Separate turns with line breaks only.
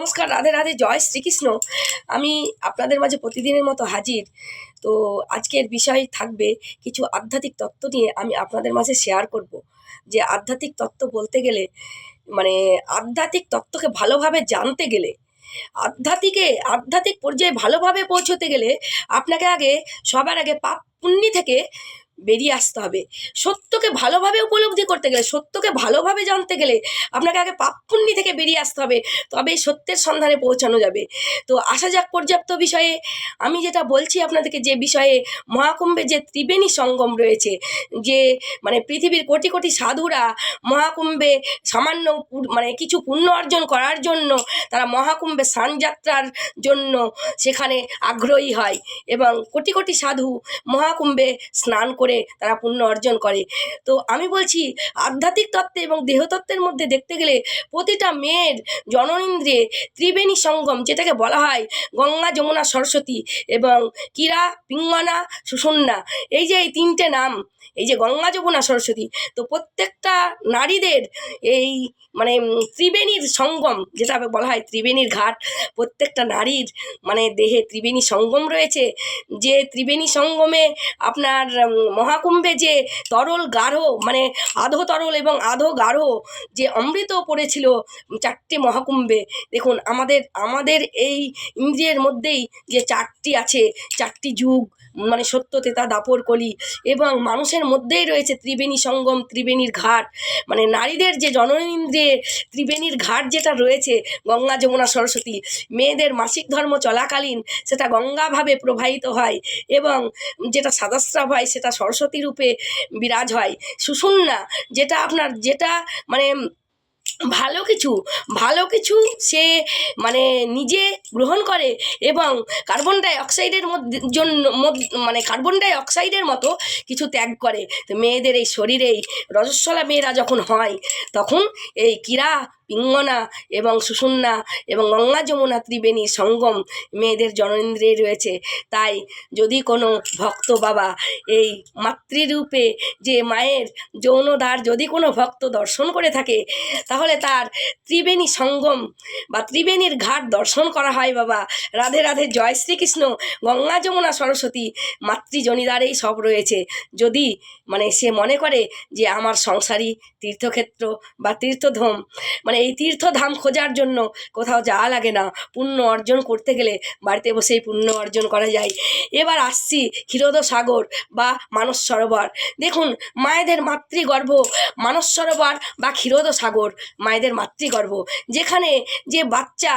নমস্কার, রাধে রাধে, জয় শ্রীকৃষ্ণ। আমি আপনাদের মাঝে প্রতিদিনের মতো হাজির। তো আজকের বিষয় থাকবে কিছু আধ্যাত্মিক তত্ত্ব নিয়ে আমি আপনাদের মাঝে শেয়ার করব। যে আধ্যাত্মিক তত্ত্ব বলতে গেলে মানে আধ্যাত্মিক তত্ত্বকে ভালোভাবে জানতে গেলে আধ্যাত্মিক পর্যায়ে ভালোভাবে পৌঁছতে গেলে আপনাকে সবার আগে পাপ পুণ্যি থেকে বেরিয়ে আসতে হবে। সত্যকে ভালোভাবে উপলব্ধি করতে গেলে, সত্যকে ভালোভাবে জানতে গেলে আপনাকে আগে পাপ পুণ্যি থেকে বেরিয়ে আসতে হবে, তবে সত্যের সন্ধানে পৌঁছানো যাবে। তো আসা যাক পর্যাপ্ত বিষয়ে। আমি যেটা বলছি আপনাদেরকে, যে বিষয়ে মহাকুম্ভে যে ত্রিবেণী সঙ্গম রয়েছে, যে পৃথিবীর কোটি কোটি সাধুরা মহাকুম্ভে সামান্য কিছু পুণ্য অর্জন করার জন্য তারা মহাকুম্ভে স্নানযাত্রার জন্য সেখানে আগ্রহী হয়, এবং কোটি কোটি সাধু মহাকুম্ভে স্নান করে তারা পুণ্য অর্জন করে। তো আমি বলছি, আধ্যাত্মিক তত্ত্বে এবং দেহতত্ত্বের মধ্যে দেখতে গেলে প্রতিটা মেয়ের জননেন্দ্রিয়ে ত্রিবেণী সঙ্গম, যেটাকে বলা হয় গঙ্গা, যমুনা, সরস্বতী এবং কিরা, পিঙ্গনা, সুষুম্না, এই যে এই তিনটে নাম, এই যে গঙ্গা, যমুনা, সরস্বতী, তো প্রত্যেকটা নারীদের এই ত্রিবেণীর সঙ্গম, যেটা বলা হয় ত্রিবেণীর ঘাট, প্রত্যেকটা নারীর দেহে ত্রিবেণী সঙ্গম রয়েছে। যে ত্রিবেণী সঙ্গমে আপনার মহাকুম্ভে যে তরল গাঢ় আধো তরল এবং আধো গাঢ় যে অমৃত পড়েছিল চারটে মহাকুম্ভে। দেখুন, আমাদের এই ইন্দ্রিয়ের মধ্যেই যে চারটি আছে, চারটি যুগ, সত্য, তেতা, দাপর, কলি, এবং মানুষের মধ্যেই রয়েছে ত্রিবেণী সঙ্গম, ত্রিবেণীর ঘাট। নারীদের যে জননেন্দ্রিয়ে ত্রিবেণীর ঘাট যেটা রয়েছে, গঙ্গা, যমুনা, সরস্বতী, মেয়েদের মাসিক ধর্ম চলাকালীন সেটা গঙ্গাভাবে প্রবাহিত হয়, এবং যেটা সাদাস্রাব হয় সেটা সরস্বতী রূপে বিরাজ হয়। সুষুম্না, যেটা ভালো কিছু সে নিজে গ্রহণ করে, এবং কার্বন ডাই অক্সাইডের মতো কিছু ত্যাগ করে। তো মেয়েদের এই শরীরেই রজস্বলা মেয়েরা যখন হয়, তখন এই কিরা, পিঙ্গনা এবং সুষুম্না এবং গঙ্গা, যমুনা, ত্রিবেণী সঙ্গম মেয়েদের জননেন্দ্রিয়ে রয়েছে। তাই যদি কোনো ভক্ত বাবা এই মাতৃরূপে যে মায়ের যৌনদ্বার যদি কোনো ভক্ত দর্শন করে থাকে, তাহলে তার ত্রিবেণী সঙ্গম বা ত্রিবেণীর ঘাট দর্শন করা হয়। বাবা, রাধে রাধে, জয় শ্রীকৃষ্ণ। গঙ্গা, যমুনা, সরস্বতী মাতৃজনিদ্বারেই সব রয়েছে। যদি সে মনে করে যে আমার সংসারী তীর্থক্ষেত্র বা তীর্থধাম, এই তীর্থধাম খোঁজার জন্য কোথাও যাওয়া লাগে না, পুণ্য অর্জন করতে গেলে বাড়িতে বসেই পুণ্য অর্জন করা যায়। এবার আসছি ক্ষীরোদসাগর বা মানস সরোবর। দেখুন, মায়েদের মাতৃগর্ভ মানস সরোবর বা ক্ষীরোদসাগর, মায়েদের মাতৃগর্ভ, যেখানে যে বাচ্চা